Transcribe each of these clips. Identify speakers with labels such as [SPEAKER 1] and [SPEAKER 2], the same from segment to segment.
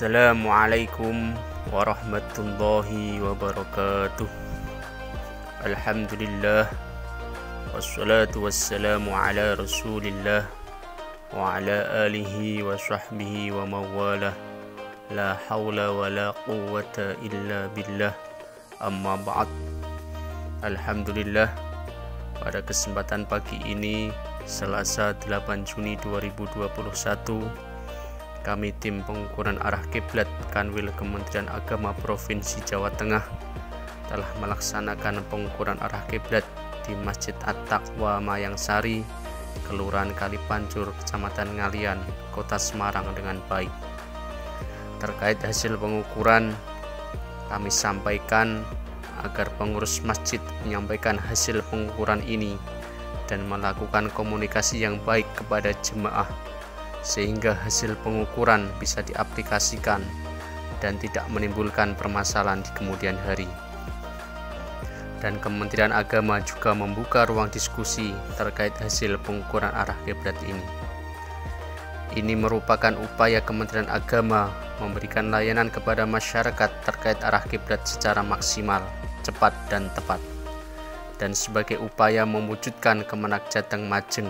[SPEAKER 1] Assalamualaikum warahmatullahi wabarakatuh. Alhamdulillah, wassalatu wassalamu ala rasulillah wa ala alihi wa sahbihi wa mawalah. La hawla wa la quwwata illa billah. Amma ba'd. Alhamdulillah, pada kesempatan pagi ini Selasa 8 Juni 2021, kami tim pengukuran arah kiblat Kanwil Kementerian Agama Provinsi Jawa Tengah telah melaksanakan pengukuran arah kiblat di Masjid At-Taqwa Mayangsari, Kelurahan Kalipancur, Kecamatan Ngalian, Kota Semarang dengan baik. Terkait hasil pengukuran, kami sampaikan agar pengurus masjid menyampaikan hasil pengukuran ini dan melakukan komunikasi yang baik kepada jemaah, sehingga hasil pengukuran bisa diaplikasikan dan tidak menimbulkan permasalahan di kemudian hari. Dan Kementerian Agama juga membuka ruang diskusi terkait hasil pengukuran arah kiblat ini. Ini merupakan upaya Kementerian Agama memberikan layanan kepada masyarakat terkait arah kiblat secara maksimal, cepat dan tepat, dan sebagai upaya mewujudkan Kemenak Jateng Majeng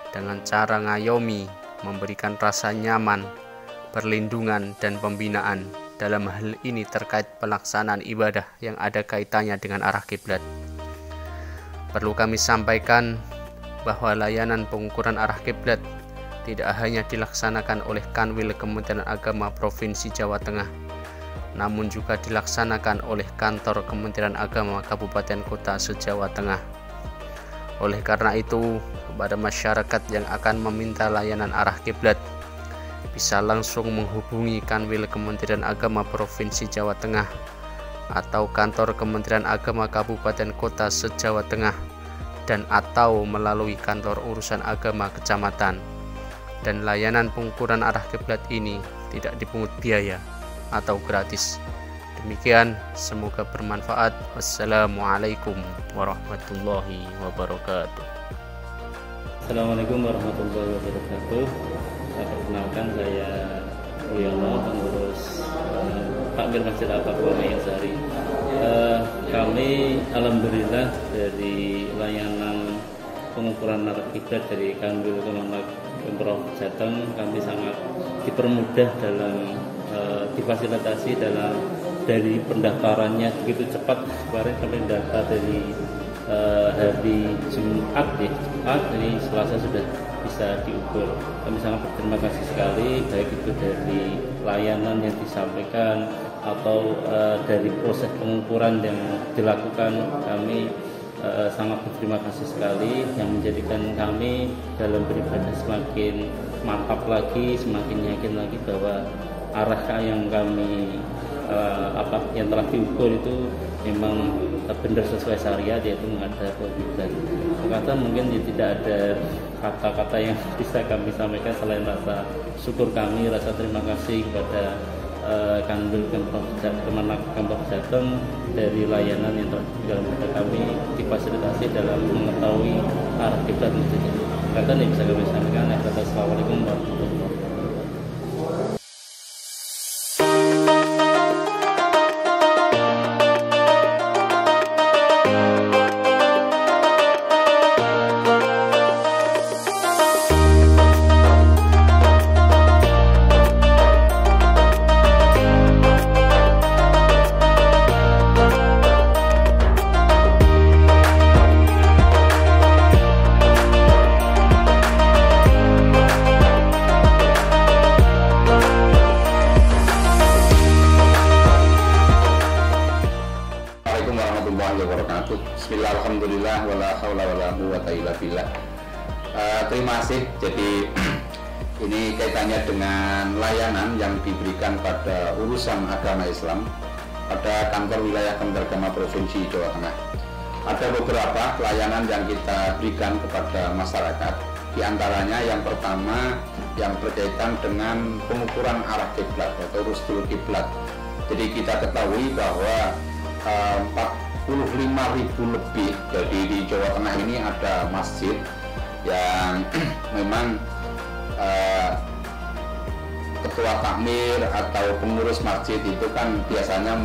[SPEAKER 1] dengan cara ngayomi, memberikan rasa nyaman, perlindungan, dan pembinaan dalam hal ini terkait pelaksanaan ibadah yang ada kaitannya dengan arah kiblat. Perlu kami sampaikan bahwa layanan pengukuran arah kiblat tidak hanya dilaksanakan oleh Kanwil Kementerian Agama Provinsi Jawa Tengah, namun juga dilaksanakan oleh Kantor Kementerian Agama Kabupaten Kota se-Jawa Tengah. Oleh karena itu, kepada masyarakat yang akan meminta layanan arah kiblat bisa langsung menghubungi Kanwil Kementerian Agama Provinsi Jawa Tengah atau Kantor Kementerian Agama Kabupaten Kota se-Jawa Tengah, dan atau melalui Kantor Urusan Agama Kecamatan. Dan layanan pengukuran arah kiblat ini tidak dipungut biaya atau gratis. Demikian, semoga bermanfaat. Wassalamualaikum warahmatullahi wabarakatuh.
[SPEAKER 2] Assalamualaikum warahmatullahi wabarakatuh. Perkenalkan, saya Uyono, pengurus Takmir Masjid At-Taqwa Mayangsari. Kami alhamdulillah dari layanan pengukuran arah kiblat dari Kanwil Kemenak Pemprov Jateng, kami sangat dipermudah dalam difasilitasi dari pendaftarannya begitu cepat. Kemarin kami data dari hari Jumat jadi Selasa sudah bisa diukur. Kami sangat berterima kasih sekali, baik itu dari layanan yang disampaikan atau dari proses pengukuran yang dilakukan. Kami sangat berterima kasih sekali, yang menjadikan kami dalam beribadah semakin mantap lagi, semakin yakin lagi bahwa arah yang kami yang telah diukur itu memang benar sesuai syariat, yaitu menghadap kiblat. Kata mungkin tidak ada kata-kata yang bisa kami sampaikan selain rasa syukur kami, rasa terima kasih kepada Kanwil Kemenak Pemprov Jateng dari layanan yang telah diberikan kepada kami, difasilitasi dalam mengetahui arah kiblat masjid ini. Kata yang bisa kami sampaikan. Assalamualaikum warahmatullahi wabarakatuh.
[SPEAKER 3] Bismillah, alhamdulillah, wala haula wala quwwata illa billah. Terima kasih. Jadi ini kaitannya dengan layanan yang diberikan pada urusan agama Islam pada Kantor Wilayah Kementerian Agama Provinsi Jawa Tengah. Ada beberapa layanan yang kita berikan kepada masyarakat. Di antaranya yang pertama yang berkaitan dengan pengukuran arah kiblat atau rustul kiblat. Jadi kita ketahui bahwa 45.000 lebih, jadi di Jawa Tengah ini ada masjid yang memang ketua takmir atau pengurus masjid itu kan biasanya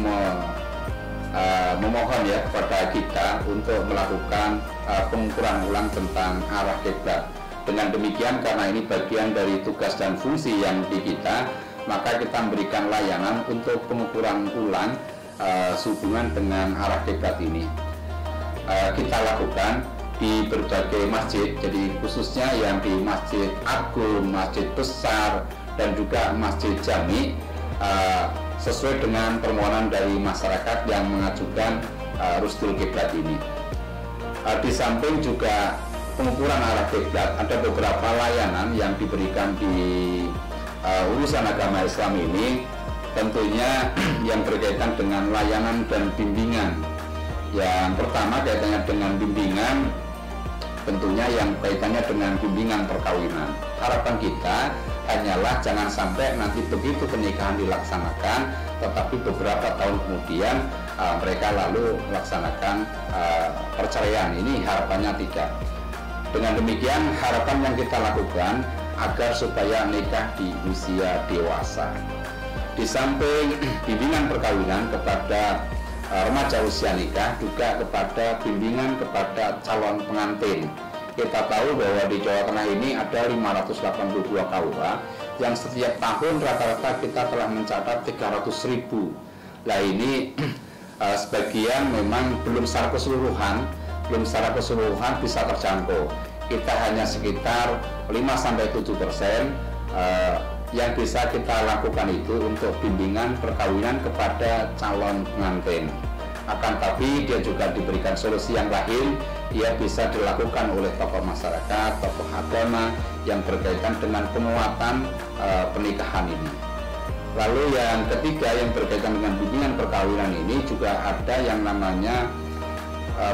[SPEAKER 3] memohon ya kepada kita untuk melakukan pengukuran ulang tentang arah kiblat. Dengan demikian, karena ini bagian dari tugas dan fungsi yang di kita, maka kita memberikan layanan untuk pengukuran ulang sehubungan dengan arah kiblat ini. Kita lakukan di berbagai masjid, jadi khususnya yang di Masjid Agung, Masjid Besar, dan juga Masjid Jami, sesuai dengan permohonan dari masyarakat yang mengajukan rusdul kiblat ini. Di samping juga pengukuran arah kiblat, ada beberapa layanan yang diberikan di urusan agama Islam ini, tentunya yang berkaitan dengan layanan dan bimbingan. Yang pertama kaitannya dengan bimbingan, tentunya yang kaitannya dengan bimbingan perkawinan. Harapan kita hanyalah jangan sampai nanti begitu pernikahan dilaksanakan, tetapi beberapa tahun kemudian mereka lalu melaksanakan perceraian. Ini harapannya tidak. Dengan demikian, harapan yang kita lakukan agar supaya nikah di usia dewasa. Di samping bimbingan perkawinan kepada remaja usia nikah, juga kepada bimbingan kepada calon pengantin. Kita tahu bahwa di Jawa Tengah ini ada 582 KUA yang setiap tahun rata-rata kita telah mencatat 300.000. Nah ini sebagian memang belum secara keseluruhan bisa terjangkau. Kita hanya sekitar 5-7% yang bisa kita lakukan itu untuk bimbingan perkawinan kepada calon pengantin. Akan tapi dia juga diberikan solusi yang lain, dia bisa dilakukan oleh tokoh masyarakat, tokoh agama yang berkaitan dengan penguatan pernikahan ini. Lalu yang ketiga yang berkaitan dengan bimbingan perkawinan ini juga ada yang namanya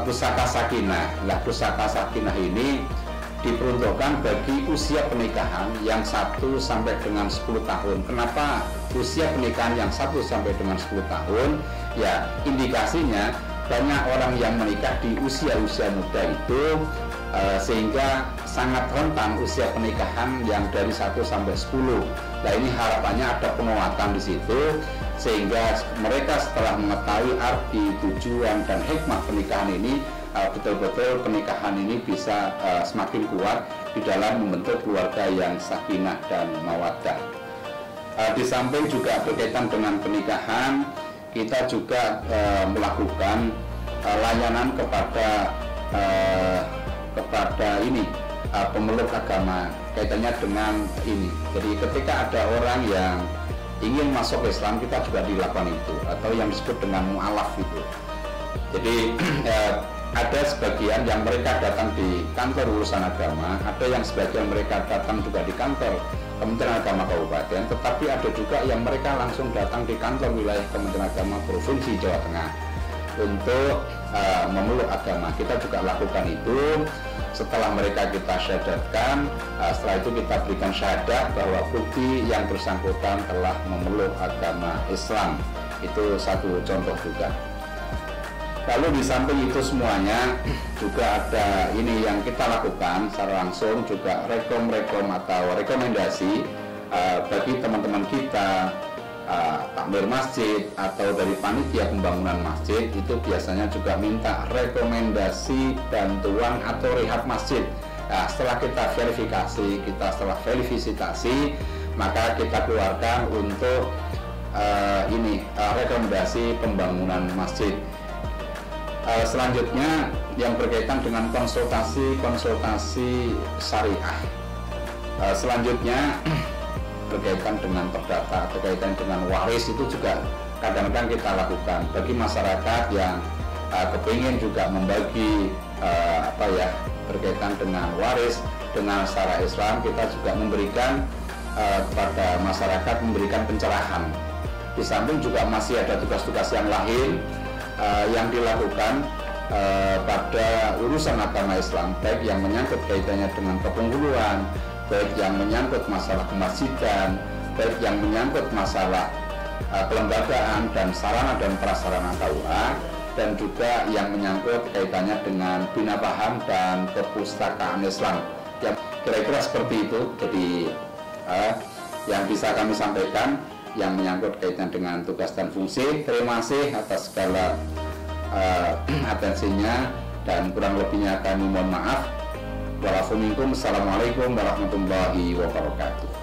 [SPEAKER 3] pusaka sakinah. Nah, pusaka sakinah ini diperuntukkan bagi usia pernikahan yang 1 sampai dengan 10 tahun. Kenapa usia pernikahan yang 1 sampai dengan 10 tahun? Ya, indikasinya banyak orang yang menikah di usia-usia muda itu sehingga sangat rentan usia pernikahan yang dari 1 sampai 10. Nah, ini harapannya ada penguatan di situ sehingga mereka setelah mengetahui arti, tujuan, dan hikmah pernikahan ini, betul-betul pernikahan ini bisa semakin kuat di dalam membentuk keluarga yang sakinah dan mawaddah. Di samping juga berkaitan dengan pernikahan, kita juga melakukan layanan kepada pemeluk agama kaitannya dengan ini. Jadi ketika ada orang yang ingin masuk Islam, kita juga dilakukan itu, atau yang disebut dengan mu'alaf itu. Jadi ada sebagian yang mereka datang di kantor urusan agama, ada yang sebagian mereka datang juga di kantor Kementerian Agama Kabupaten, tetapi ada juga yang mereka langsung datang di kantor wilayah Kementerian Agama Provinsi Jawa Tengah untuk memeluk agama. Kita juga lakukan itu. Setelah mereka kita syahadatkan, setelah itu kita berikan syahadat bahwa bukti yang bersangkutan telah memeluk agama Islam. Itu satu contoh juga. Lalu di samping itu semuanya juga ada ini yang kita lakukan secara langsung juga rekom atau rekomendasi bagi teman-teman kita takmir masjid atau dari panitia pembangunan masjid, itu biasanya juga minta rekomendasi bantuan atau rehab masjid. Nah, setelah kita verifikasi, visitasi, maka kita keluarkan untuk rekomendasi pembangunan masjid. Selanjutnya yang berkaitan dengan konsultasi syariah. Selanjutnya berkaitan dengan perdata atau kaitan dengan waris, itu juga kadang-kadang kita lakukan bagi masyarakat yang kepingin juga membagi berkaitan dengan waris dengan secara Islam. Kita juga memberikan kepada masyarakat, memberikan pencerahan. Di samping juga masih ada tugas-tugas yang lain yang dilakukan pada urusan agama Islam, baik yang menyangkut kaitannya dengan kepenghuluan, baik yang menyangkut masalah kemasjidan, baik yang menyangkut masalah kelembagaan dan sarana dan prasarana KUA, dan juga yang menyangkut kaitannya dengan bina paham dan perpustakaan Islam. Ya, kira-kira seperti itu. Jadi yang bisa kami sampaikan yang menyangkut kaitan dengan tugas dan fungsi. Terima kasih atas segala atensinya, dan kurang lebihnya kami mohon maaf. Wassalamualaikum warahmatullahi wabarakatuh.